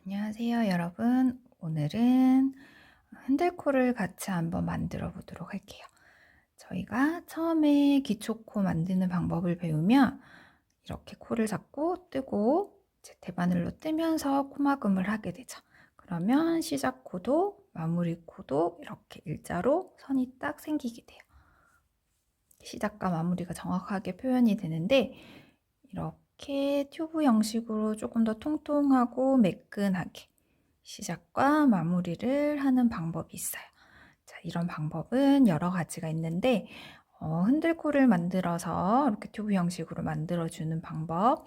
안녕하세요, 여러분. 오늘은 흔들코를 같이 한번 만들어 보도록 할게요. 저희가 처음에 기초코 만드는 방법을 배우면 이렇게 코를 잡고 뜨고 이제 대바늘로 뜨면서 코막음을 하게 되죠. 그러면 시작 코도 마무리 코도 이렇게 일자로 선이 딱 생기게 돼요. 시작과 마무리가 정확하게 표현이 되는데 이렇게 튜브 형식으로 조금 더 통통하고 매끈하게 시작과 마무리를 하는 방법이 있어요. 자, 이런 방법은 여러 가지가 있는데 흔들코를 만들어서 이렇게 튜브 형식으로 만들어주는 방법,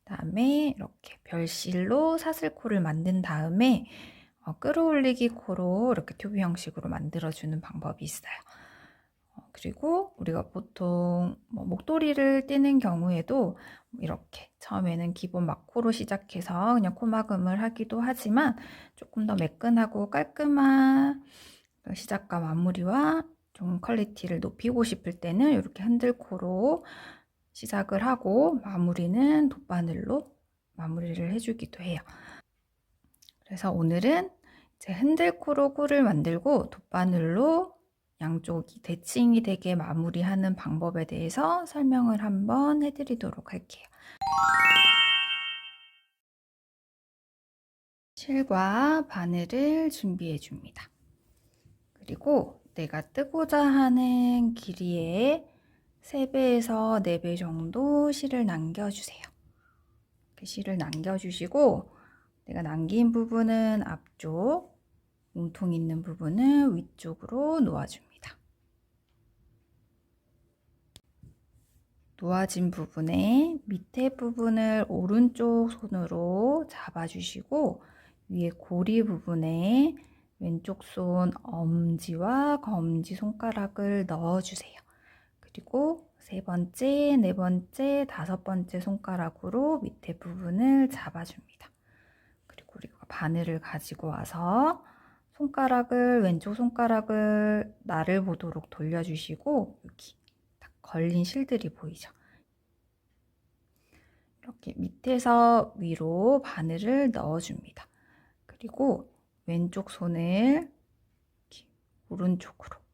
그다음에 이렇게 별실로 사슬코를 만든 다음에 끌어올리기 코로 이렇게 튜브 형식으로 만들어주는 방법이 있어요. 그리고 우리가 보통 목도리를 떼는 경우에도 이렇게 처음에는 기본 막코로 시작해서 그냥 코막음을 하기도 하지만 조금 더 매끈하고 깔끔한 시작과 마무리와 좀 퀄리티를 높이고 싶을 때는 이렇게 흔들코로 시작을 하고 마무리는 돗바늘로 마무리를 해주기도 해요. 그래서 오늘은 이제 흔들코로 코를 만들고 돗바늘로 양쪽이 대칭이 되게 마무리하는 방법에 대해서 설명을 한번 해드리도록 할게요. 실과 바늘을 준비해 줍니다. 그리고 내가 뜨고자 하는 길이의 3배에서 4배 정도 실을 남겨주세요. 이렇게 실을 남겨주시고 내가 남긴 부분은 앞쪽, 몸통 있는 부분은 위쪽으로 놓아줍니다. 놓아진 부분에 밑에 부분을 오른쪽 손으로 잡아주시고 위에 고리 부분에 왼쪽 손 엄지와 검지 손가락을 넣어주세요. 그리고 3번째, 4번째, 5번째 손가락으로 밑에 부분을 잡아줍니다. 그리고 우리가 바늘을 가지고 와서 왼쪽 손가락을 나를 보도록 돌려주시고 여기 딱 걸린 실들이 보이죠? 이렇게 밑에서 위로 바늘을 넣어줍니다. 그리고 왼쪽 손을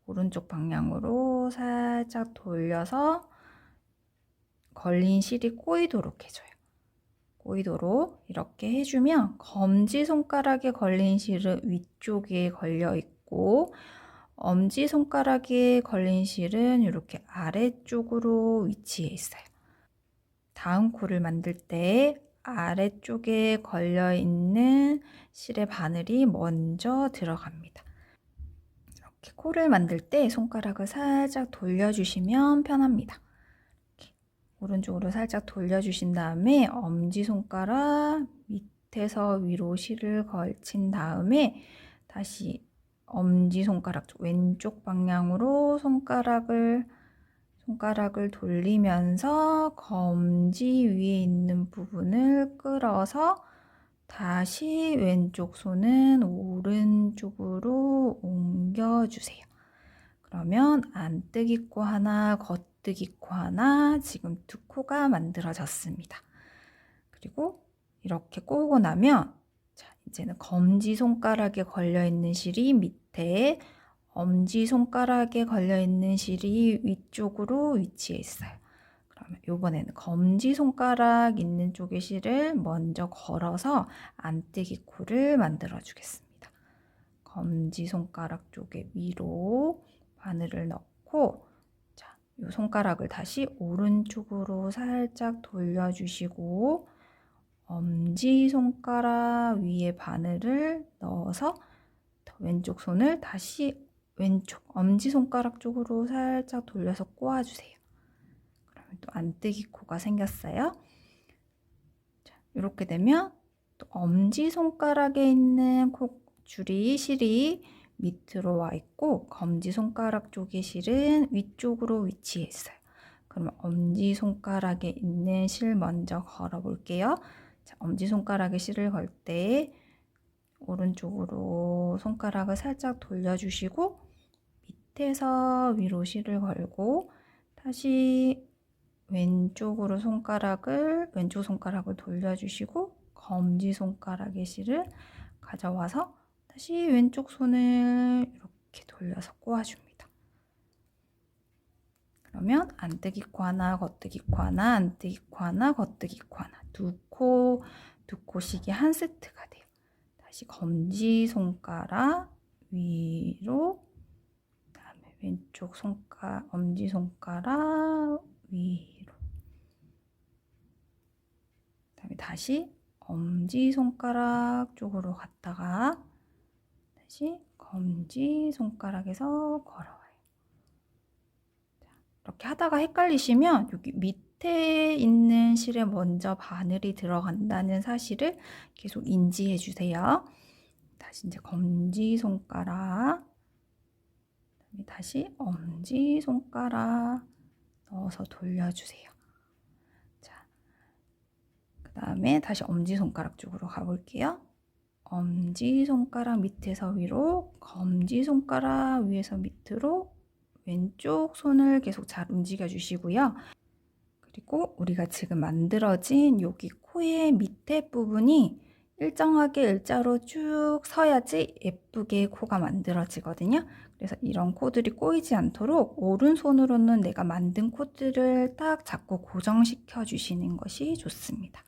오른쪽 방향으로 살짝 돌려서 걸린 실이 꼬이도록 해줘요. 꼬이도록 이렇게 해주면 검지손가락에 걸린 실은 위쪽에 걸려 있고 엄지손가락에 걸린 실은 이렇게 아래쪽으로 위치해 있어요. 다음 코를 만들 때 아래쪽에 걸려있는 실의 바늘이 먼저 들어갑니다. 이렇게 코를 만들 때 손가락을 살짝 돌려주시면 편합니다. 이렇게 오른쪽으로 살짝 돌려주신 다음에 엄지손가락 밑에서 위로 실을 걸친 다음에 다시 엄지손가락 쪽 왼쪽 방향으로 손가락을 돌리면서 검지 위에 있는 부분을 끌어서 다시 왼쪽 손은 오른쪽으로 옮겨주세요. 그러면 안뜨기 코 하나, 겉뜨기 코 하나, 지금 2코가 만들어졌습니다. 그리고 이렇게 꼬고 나면 자, 이제는 검지 손가락에 걸려있는 실이 밑에, 엄지손가락에 걸려있는 실이 위쪽으로 위치해 있어요. 그러면 이번에는 검지손가락 있는 쪽의 실을 먼저 걸어서 안뜨기 코를 만들어 주겠습니다. 검지손가락 쪽에 위로 바늘을 넣고 자, 이 손가락을 다시 오른쪽으로 살짝 돌려주시고 엄지손가락 위에 바늘을 넣어서 왼쪽 손을 다시 왼쪽 엄지손가락 쪽으로 살짝 돌려서 꼬아주세요. 그러면 또 안뜨기 코가 생겼어요. 자, 이렇게 되면 또 엄지손가락에 있는 실이 밑으로 와 있고 검지손가락 쪽의 실은 위쪽으로 위치해 있어요. 그러면 엄지손가락에 있는 실 먼저 걸어 볼게요. 자, 엄지손가락에 실을 걸 때 오른쪽으로 손가락을 살짝 돌려주시고 밑에서 위로 실을 걸고 다시 왼쪽 손가락을 돌려주시고 검지손가락의 실을 가져와서 다시 왼쪽 손을 이렇게 돌려서 꼬아줍니다. 그러면 안뜨기 코 하나, 겉뜨기 코 하나, 안뜨기 코 하나, 겉뜨기 코 하나, 두 코씩이 한 세트가 돼요. 다시 검지손가락 위로, 그다음에 왼쪽 엄지손가락 위로, 그다음에 다시 엄지손가락 쪽으로 갔다가 다시 검지손가락에서 걸어와요. 이렇게 하다가 헷갈리시면 여기 밑에 있는 실에 먼저 바늘이 들어간다는 사실을 계속 인지해 주세요. 다시 이제 검지손가락, 다시 엄지손가락 넣어서 돌려주세요. 자, 그 다음에 다시 엄지손가락 쪽으로 가볼게요. 엄지손가락 밑에서 위로, 검지손가락 위에서 밑으로, 왼쪽 손을 계속 잘 움직여 주시고요. 그리고 우리가 지금 만들어진 여기 코의 밑에 부분이 일정하게 일자로 쭉 서야지 예쁘게 코가 만들어지거든요. 그래서 이런 코들이 꼬이지 않도록 오른손으로는 내가 만든 코들을 딱 잡고 고정시켜 주시는 것이 좋습니다.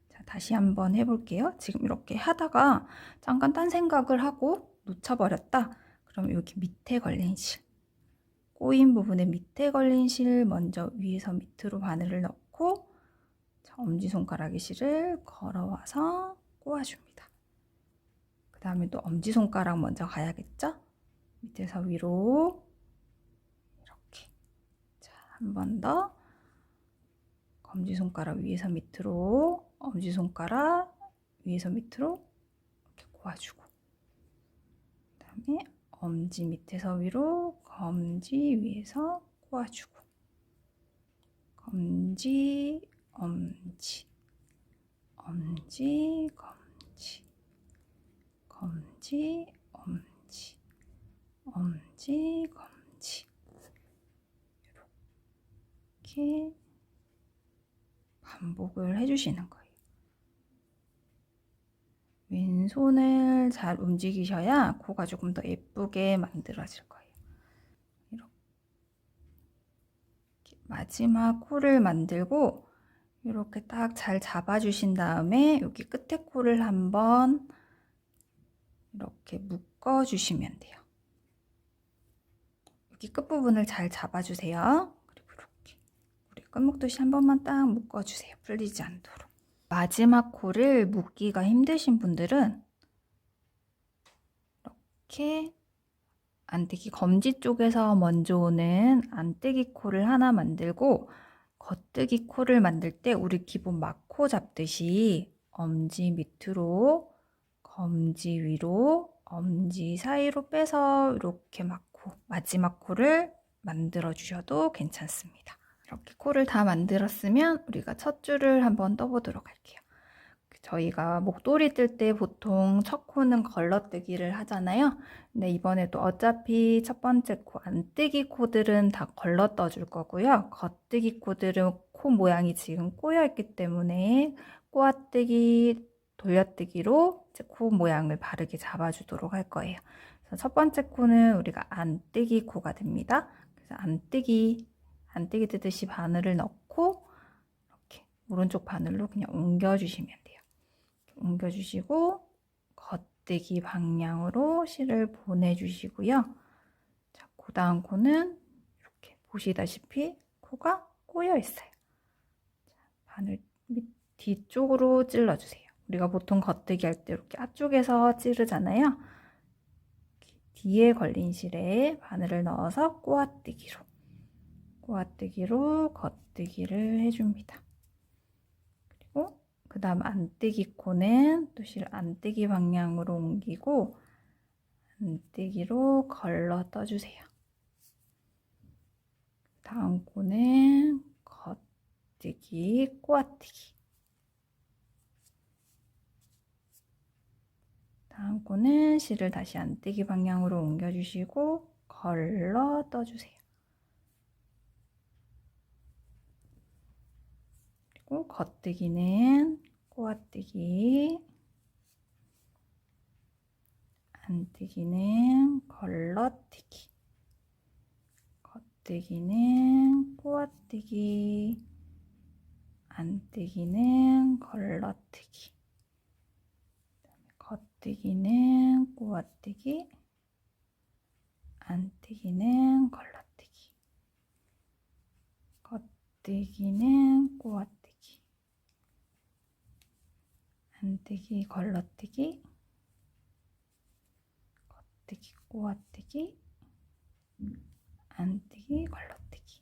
자, 다시 한번 해볼게요. 지금 이렇게 하다가 잠깐 딴 생각을 하고 놓쳐버렸다. 그럼 여기 밑에 걸린 실, 꼬인 부분에 밑에 걸린 실 먼저 위에서 밑으로 바늘을 넣고 엄지손가락의 실을 걸어와서 꼬아줍니다. 그 다음에 또 엄지손가락 먼저 가야겠죠? 밑에서 위로 이렇게. 자, 한 번 더 검지손가락 위에서 밑으로, 엄지손가락 위에서 밑으로 이렇게 꼬아주고, 그 다음에 엄지 밑에서 위로, 검지 위에서 꼬아주고, 검지, 엄지, 엄지, 검지, 검지, 엄지, 엄지, 검지. 이렇게 반복을 해주시는 거예요. 왼손을 잘 움직이셔야 코가 조금 더 예쁘게 만들어질 거예요. 이렇게 마지막 코를 만들고 이렇게 딱 잘 잡아주신 다음에 여기 끝에 코를 한번 이렇게 묶어주시면 돼요. 여기 끝부분을 잘 잡아주세요. 그리고 이렇게 우리 끝목듯이 한 번만 딱 묶어주세요. 풀리지 않도록. 마지막 코를 묶기가 힘드신 분들은 이렇게 안뜨기 검지 쪽에서 먼저 오는 안뜨기 코를 하나 만들고 겉뜨기 코를 만들 때 우리 기본 막코 잡듯이 엄지 밑으로, 검지 위로, 엄지 사이로 빼서 이렇게 막코, 마지막 코를 만들어 주셔도 괜찮습니다. 이렇게 코를 다 만들었으면 우리가 첫 줄을 한번 떠보도록 할게요. 저희가 목도리 뜰 때 보통 첫 코는 걸러뜨기를 하잖아요. 근데 이번에도 어차피 첫 번째 코 안뜨기 코들은 다 걸러 떠줄 거고요. 겉뜨기 코들은 코 모양이 지금 꼬여 있기 때문에 꼬아뜨기, 돌려뜨기로 이제 코 모양을 바르게 잡아주도록 할 거예요. 그래서 첫 번째 코는 우리가 안뜨기 코가 됩니다. 그래서 안뜨기 뜨듯이 바늘을 넣고 이렇게 오른쪽 바늘로 그냥 옮겨주시면 돼요. 옮겨주시고 겉뜨기 방향으로 실을 보내주시고요. 자, 그 다음 코는 이렇게 보시다시피 코가 꼬여 있어요. 자, 바늘 뒤쪽으로 찔러주세요. 우리가 보통 겉뜨기 할 때 이렇게 앞쪽에서 찌르잖아요. 뒤에 걸린 실에 바늘을 넣어서 꼬아뜨기로 겉뜨기를 해줍니다. 그리고 그 다음 안뜨기 코는 또 실 안뜨기 방향으로 옮기고 안뜨기로 걸러 떠주세요. 다음 코는 겉뜨기, 꼬아뜨기. 다음 코는 실을 다시 안뜨기 방향으로 옮겨주시고 걸러 떠주세요. 그리고 겉뜨기는 꼬아뜨기, 안뜨기는 걸러뜨기, 겉뜨기는 꼬아뜨기, 안뜨기는 걸러뜨기, 겉뜨기는 꼬아뜨기, 안뜨기는 걸러뜨기, 겉뜨기는 꼬아뜨기, 안뜨기 걸러뜨기, 겉뜨기 꼬아뜨기, 안뜨기 걸러뜨기.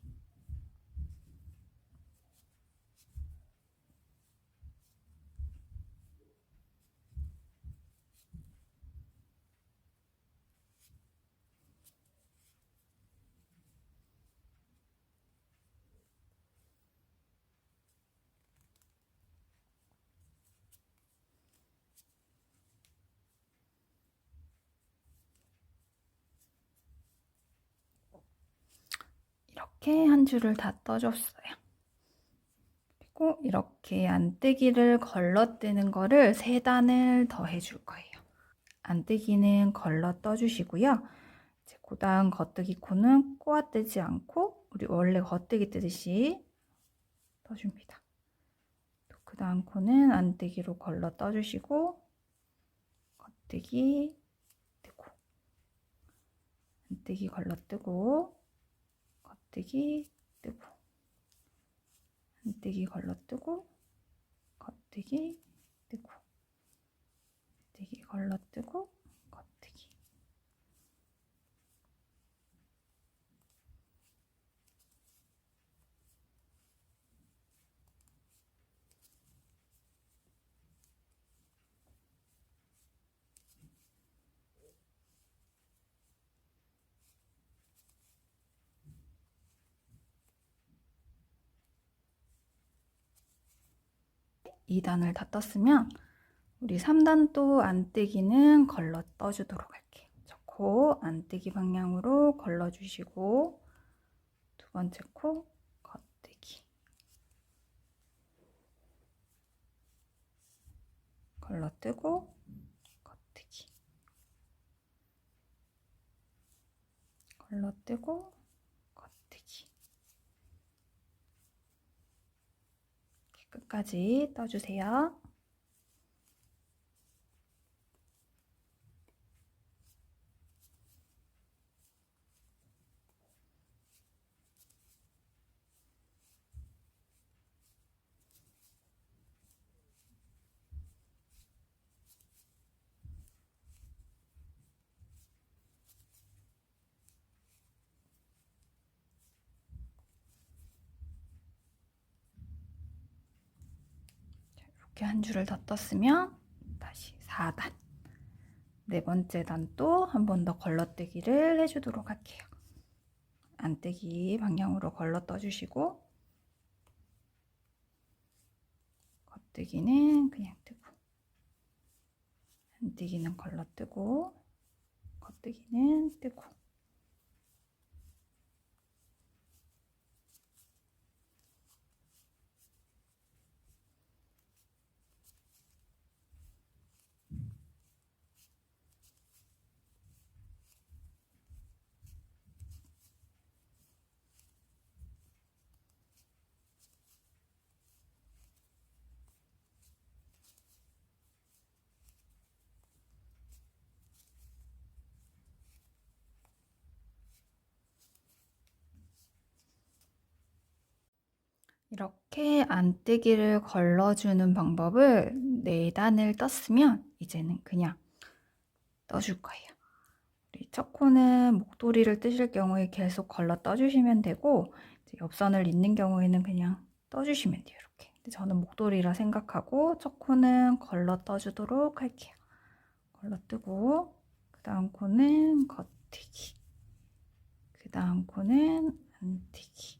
이렇게 한 줄을 다 떠줬어요. 그리고 이렇게 안뜨기를 걸러뜨는 거를 3단을 더 해줄 거예요. 안뜨기는 걸러 떠주시고요. 이제 그 다음 겉뜨기 코는 꼬아뜨지 않고 우리 원래 겉뜨기 뜨듯이 떠줍니다. 그 다음 코는 안뜨기로 걸러 떠주시고 겉뜨기 뜨고 안뜨기 걸러 뜨고 겉뜨기 뜨고 안뜨기 걸러 뜨고 겉뜨기 뜨고 안뜨기 걸러 뜨고 겉뜨기. 이 단을 다 떴으면 우리 3단 또 안뜨기는 걸러 떠주도록 할게요. 코 안뜨기 방향으로 걸러주시고 두 번째 코 겉뜨기 걸러뜨고 겉뜨기 걸러뜨고 겉뜨기 끝까지 떠주세요. 이렇게 한 줄을 더 떴으면 다시 4단 네 번째 단 또 한 번 더 걸러뜨기를 해주도록 할게요. 안뜨기 방향으로 걸러 떠주시고 겉뜨기는 그냥 뜨고 안뜨기는 걸러 뜨고 겉뜨기는 뜨고 이렇게 안뜨기를 걸러주는 방법을 4단을 떴으면 이제는 그냥 떠줄 거예요. 우리 첫 코는 목도리를 뜨실 경우에 계속 걸러 떠주시면 되고 옆선을 잇는 경우에는 그냥 떠주시면 돼요. 이렇게. 근데 저는 목도리라 생각하고 첫 코는 걸러 떠주도록 할게요. 걸러 뜨고 그 다음 코는 겉뜨기 그 다음 코는 안뜨기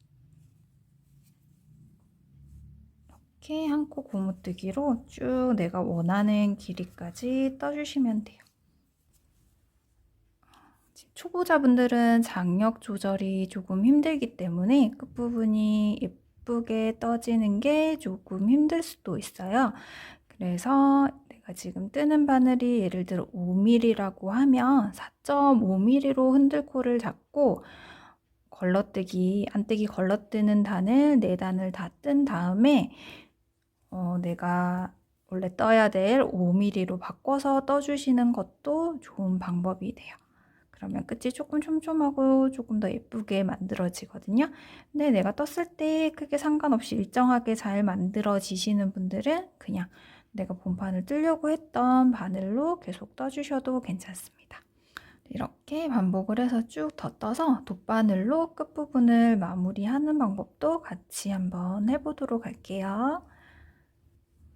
이렇게 한 코 고무뜨기로 쭉 내가 원하는 길이까지 떠주시면 돼요. 초보자분들은 장력 조절이 조금 힘들기 때문에 끝부분이 예쁘게 떠지는 게 조금 힘들 수도 있어요. 그래서 내가 지금 뜨는 바늘이 예를 들어 5mm라고 하면 4.5mm로 흔들코를 잡고 안뜨기 걸러뜨는 단을 4단을 다 뜬 다음에 내가 원래 떠야 될 5mm로 바꿔서 떠주시는 것도 좋은 방법이 돼요. 그러면 끝이 조금 촘촘하고 조금 더 예쁘게 만들어지거든요. 근데 내가 떴을 때 크게 상관없이 일정하게 잘 만들어지시는 분들은 그냥 내가 본판을 뜨려고 했던 바늘로 계속 떠주셔도 괜찮습니다. 이렇게 반복을 해서 쭉 더 떠서 돗바늘로 끝부분을 마무리하는 방법도 같이 한번 해보도록 할게요.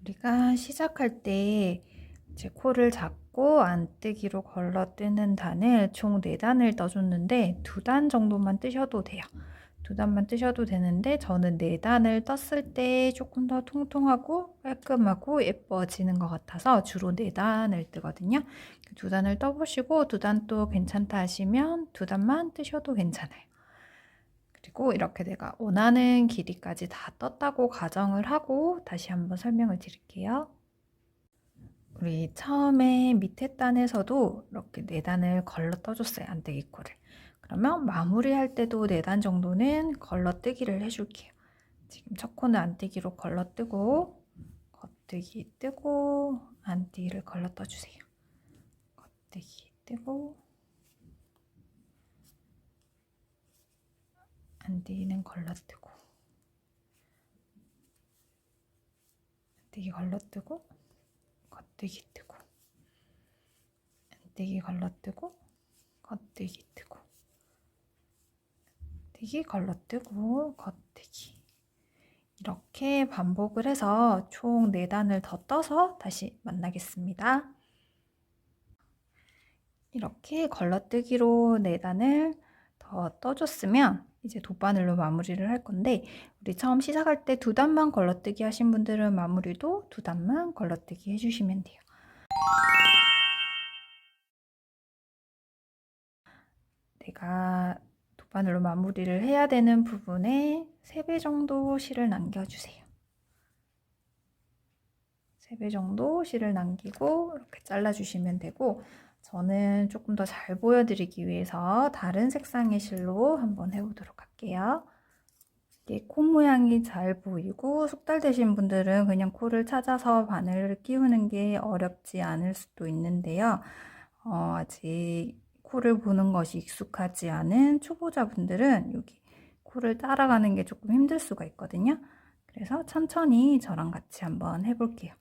우리가 시작할 때 이제 코를 잡고 안뜨기로 걸러뜨는 단을 총 4단을 떠줬는데 2단 정도만 뜨셔도 돼요. 2단만 뜨셔도 되는데 저는 4단을 떴을 때 조금 더 통통하고 깔끔하고 예뻐지는 것 같아서 주로 4단을 뜨거든요. 2단을 떠보시고 2단 또 괜찮다 하시면 2단만 뜨셔도 괜찮아요. 그리고 이렇게 내가 원하는 길이까지 다 떴다고 가정을 하고 다시 한번 설명을 드릴게요. 우리 처음에 밑에 단에서도 이렇게 4단을 걸러 떠줬어요. 안뜨기 코를. 그러면 마무리할 때도 4단 정도는 걸러뜨기를 해줄게요. 지금 첫 코는 안뜨기로 걸러뜨고 겉뜨기 뜨고 안뜨기를 걸러 떠주세요. 겉뜨기 뜨고 안뜨기는 걸러뜨고 안뜨기 걸러뜨고 겉뜨기 뜨고 안뜨기 걸러뜨고 겉뜨기 뜨고 안뜨기 걸러뜨고 겉뜨기 이렇게 반복을 해서 총 4단을 더 떠서 다시 만나겠습니다. 이렇게 걸러뜨기로 4단을 더 떠줬으면 이제 돗바늘로 마무리를 할 건데 우리 처음 시작할 때 2단만 걸러뜨기 하신 분들은 마무리도 2단만 걸러뜨기 해주시면 돼요. 내가 돗바늘로 마무리를 해야 되는 부분에 3배 정도 실을 남겨주세요. 3배 정도 실을 남기고 이렇게 잘라주시면 되고 저는 조금 더 잘 보여드리기 위해서 다른 색상의 실로 한번 해보도록 할게요. 이게 코 모양이 잘 보이고 숙달되신 분들은 그냥 코를 찾아서 바늘을 끼우는 게 어렵지 않을 수도 있는데요. 아직 코를 보는 것이 익숙하지 않은 초보자분들은 여기 코를 따라가는 게 조금 힘들 수가 있거든요. 그래서 천천히 저랑 같이 한번 해볼게요.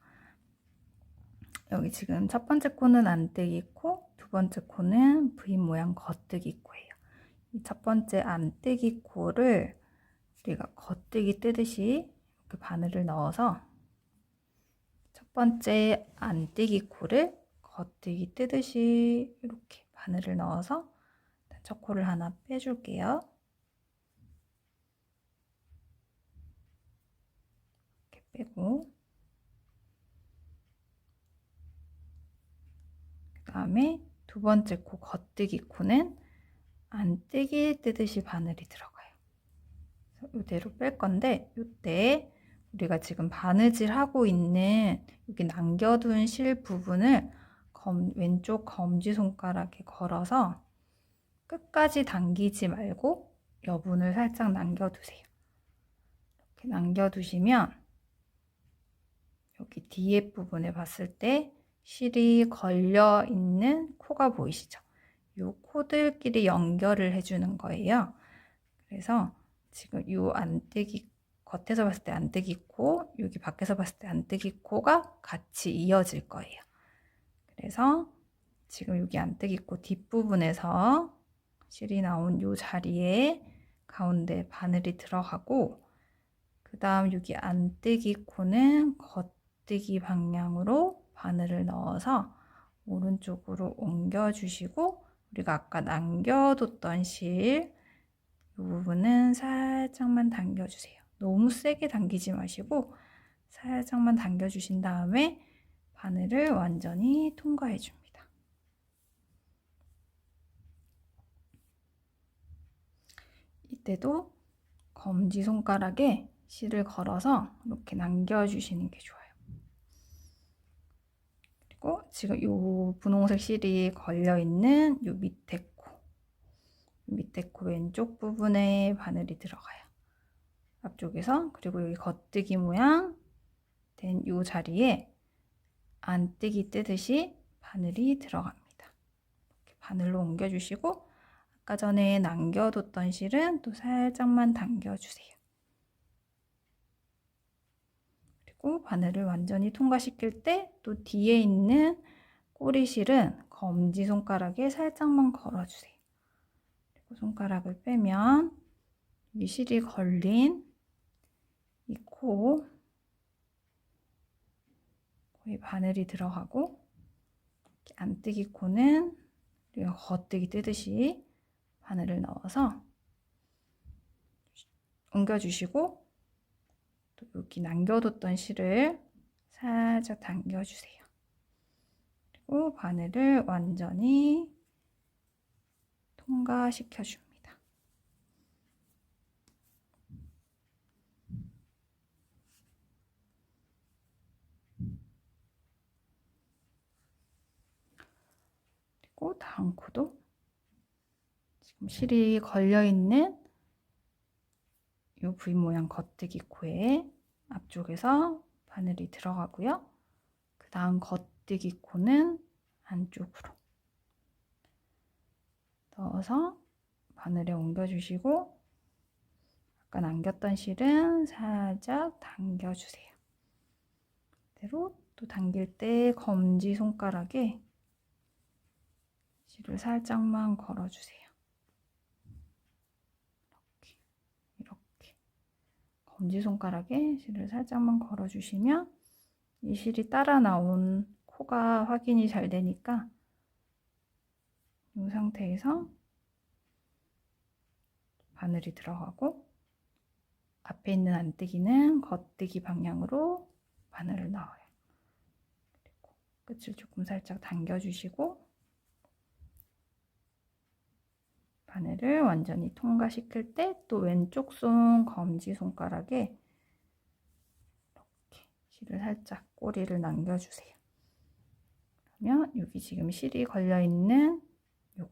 여기 지금 첫 번째 코는 안뜨기 코, 두 번째 코는 V 모양 겉뜨기 코예요. 이 첫 번째 안뜨기 코를 우리가 겉뜨기 뜨듯이 이렇게 바늘을 넣어서 첫 번째 안뜨기 코를 겉뜨기 뜨듯이 이렇게 바늘을 넣어서 첫 코를 하나 빼줄게요. 이렇게 빼고 그 다음에 두 번째 코 겉뜨기 코는 안뜨기 뜨듯이 바늘이 들어가요. 이대로 뺄 건데 이때 우리가 지금 바느질 하고 있는 여기 남겨둔 실 부분을 왼쪽 검지손가락에 걸어서 끝까지 당기지 말고 여분을 살짝 남겨두세요. 이렇게 남겨두시면 여기 뒤에 부분에 봤을 때 실이 걸려 있는 코가 보이시죠? 이 코들끼리 연결을 해주는 거예요. 그래서 지금 이 안뜨기 겉에서 봤을 때 안뜨기 코, 여기 밖에서 봤을 때 안뜨기 코가 같이 이어질 거예요. 그래서 지금 여기 안뜨기 코 뒷부분에서 실이 나온 이 자리에 가운데 바늘이 들어가고 그 다음 여기 안뜨기 코는 겉뜨기 방향으로 바늘을 넣어서 오른쪽으로 옮겨주시고 우리가 아까 남겨뒀던 실 이 부분은 살짝만 당겨주세요. 너무 세게 당기지 마시고 살짝만 당겨주신 다음에 바늘을 완전히 통과해 줍니다. 이때도 검지손가락에 실을 걸어서 이렇게 남겨주시는 게 좋아요. 그리고 지금 요 분홍색 실이 걸려있는 요 밑에 코 왼쪽 부분에 바늘이 들어가요. 앞쪽에서. 그리고 여기 겉뜨기 모양 된 요 자리에 안뜨기 뜨듯이 바늘이 들어갑니다. 이렇게 바늘로 옮겨주시고 아까 전에 남겨뒀던 실은 또 살짝만 당겨주세요. 그리고 바늘을 완전히 통과시킬 때 또 뒤에 있는 꼬리실은 검지손가락에 살짝만 걸어주세요. 그리고 손가락을 빼면 이 실이 걸린 이 코에 바늘이 들어가고, 안뜨기 코는 우리가 겉뜨기 뜨듯이 바늘을 넣어서 옮겨주시고 또 여기 남겨뒀던 실을 살짝 당겨주세요. 그리고 바늘을 완전히 통과시켜줍니다. 그리고 다음 코도 지금 실이 걸려있는 이 V 모양 겉뜨기 코에 앞쪽에서 바늘이 들어가고요. 그 다음 겉뜨기 코는 안쪽으로 넣어서 바늘에 옮겨주시고 아까 남겼던 실은 살짝 당겨주세요. 그대로 또 당길 때 검지손가락에 실을 살짝만 걸어주세요. 이렇게 검지손가락에 실을 살짝만 걸어주시면 이 실이 따라 나온 코가 확인이 잘 되니까 이 상태에서 바늘이 들어가고 앞에 있는 안뜨기는 겉뜨기 방향으로 바늘을 넣어요. 그리고 끝을 조금 살짝 당겨주시고 바늘을 완전히 통과시킬 때 또 왼쪽 손 검지손가락에 이렇게 실을 살짝 꼬리를 남겨주세요. 그러면 여기 지금 실이 걸려있는 요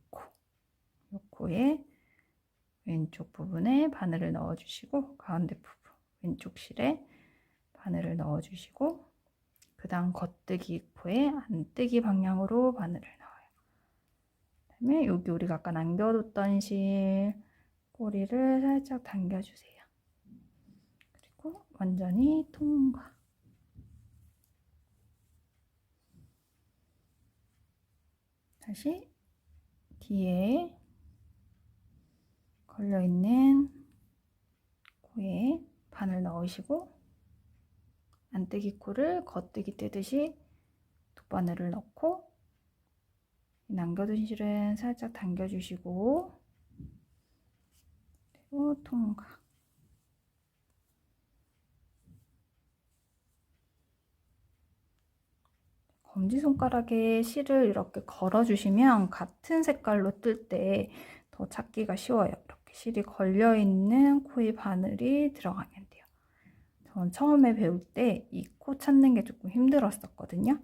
코에 왼쪽 부분에 바늘을 넣어주시고 가운데 부분 왼쪽 실에 바늘을 넣어주시고 그 다음 겉뜨기 코에 안뜨기 방향으로 바늘을 넣어요. 그다음에 여기 우리가 아까 남겨뒀던 실 꼬리를 살짝 당겨주세요. 그리고 완전히 통과. 다시 뒤에 걸려있는 코에 바늘 넣으시고 안뜨기 코를 겉뜨기 뜨듯이 두 바늘을 넣고 남겨둔 실은 살짝 당겨주시고 그리고 통과. 검지손가락에 실을 이렇게 걸어주시면 같은 색깔로 뜰 때 더 찾기가 쉬워요. 이렇게 실이 걸려있는 코에 바늘이 들어가면 돼요. 전 처음에 배울 때 이 코 찾는 게 조금 힘들었었거든요.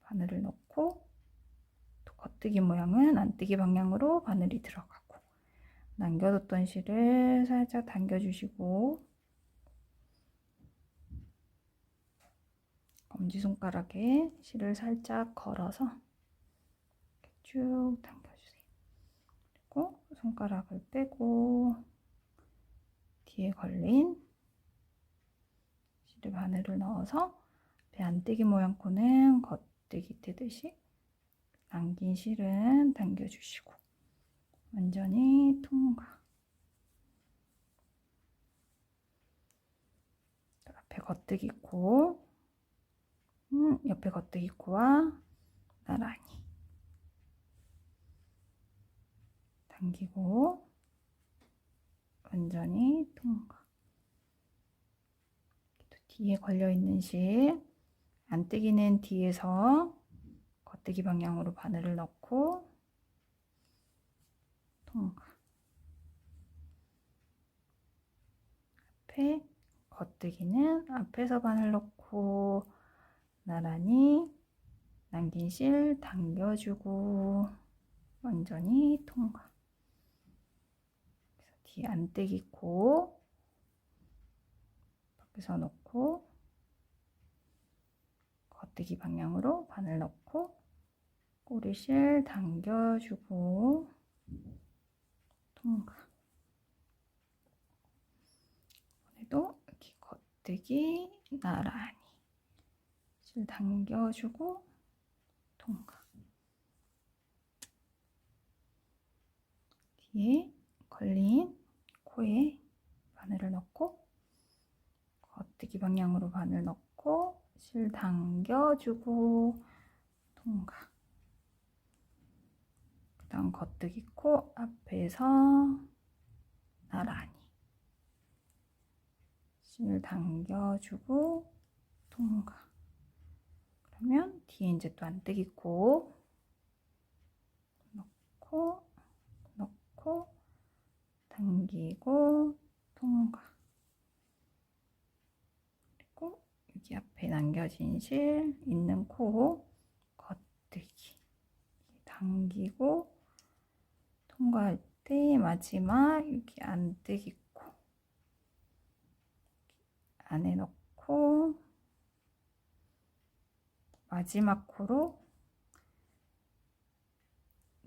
바늘을 넣고 또 겉뜨기 모양은 안뜨기 방향으로 바늘이 들어가고 남겨뒀던 실을 살짝 당겨주시고 엄지손가락에 실을 살짝 걸어서 이렇게 쭉 당겨주세요. 그리고 손가락을 빼고 뒤에 걸린 실을 바늘을 넣어서 배 안뜨기 모양 코는 겉뜨기 뜨듯이 남긴 실은 당겨주시고 완전히 통과. 앞에 겉뜨기 코, 옆에 겉뜨기 코와 나란히 당기고 완전히 통과. 또 뒤에 걸려있는 실, 안뜨기는 뒤에서 겉뜨기 방향으로 바늘을 넣고 통과. 앞에 겉뜨기는 앞에서 바늘 넣고 나란히 남긴 실 당겨주고 완전히 통과. 뒤에 안뜨기 코 밖에서 넣고 겉뜨기 방향으로 바늘 넣고 꼬리실 당겨주고 통과. 오늘도 이렇게 겉뜨기 나란히 실 당겨주고 통과. 뒤에 걸린 코에 바늘을 넣고 겉뜨기 방향으로 바늘 넣고 실 당겨주고 통과. 그 다음 겉뜨기 코 앞에서 나란히 실 당겨주고 통과. 그러면 뒤에 이제 또 안뜨기 코 넣고 당기고 통과. 그리고 여기 앞에 남겨진 실 있는 코 겉뜨기 당기고 통과할 때 마지막 여기 안뜨기 코 안에 넣고 마지막 코로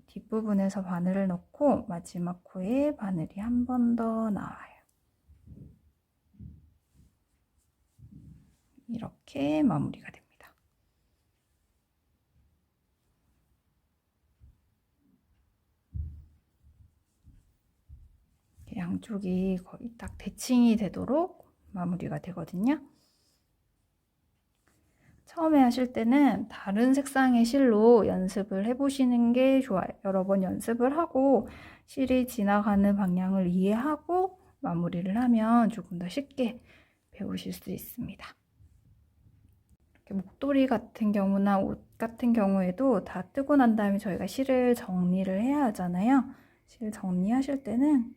뒷부분에서 바늘을 넣고 마지막 코에 바늘이 한 번 더 나와요. 이렇게 마무리가 됩니다. 양쪽이 거의 딱 대칭이 되도록 마무리가 되거든요. 처음에 하실 때는 다른 색상의 실로 연습을 해보시는 게 좋아요. 여러 번 연습을 하고 실이 지나가는 방향을 이해하고 마무리를 하면 조금 더 쉽게 배우실 수 있습니다. 이렇게 목도리 같은 경우나 옷 같은 경우에도 다 뜨고 난 다음에 저희가 실을 정리를 해야 하잖아요. 실 정리하실 때는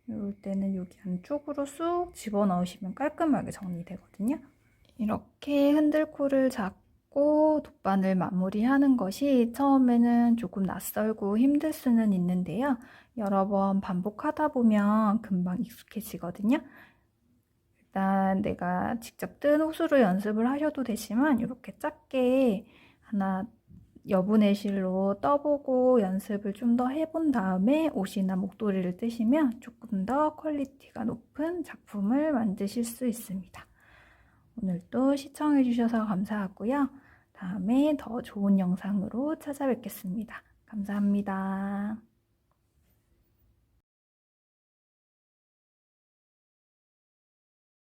이럴 때는 여기 안쪽으로 쑥 집어넣으시면 깔끔하게 정리되거든요. 이렇게 흔들코를 잡고 돗바늘 마무리하는 것이 처음에는 조금 낯설고 힘들 수는 있는데요. 여러 번 반복하다 보면 금방 익숙해지거든요. 일단 내가 직접 뜬 호수로 연습을 하셔도 되지만 이렇게 작게 하나 여분의 실로 떠보고 연습을 좀 더 해본 다음에 옷이나 목도리를 뜨시면 조금 더 퀄리티가 높은 작품을 만드실 수 있습니다. 오늘도 시청해주셔서 감사하고요. 다음에 더 좋은 영상으로 찾아뵙겠습니다. 감사합니다.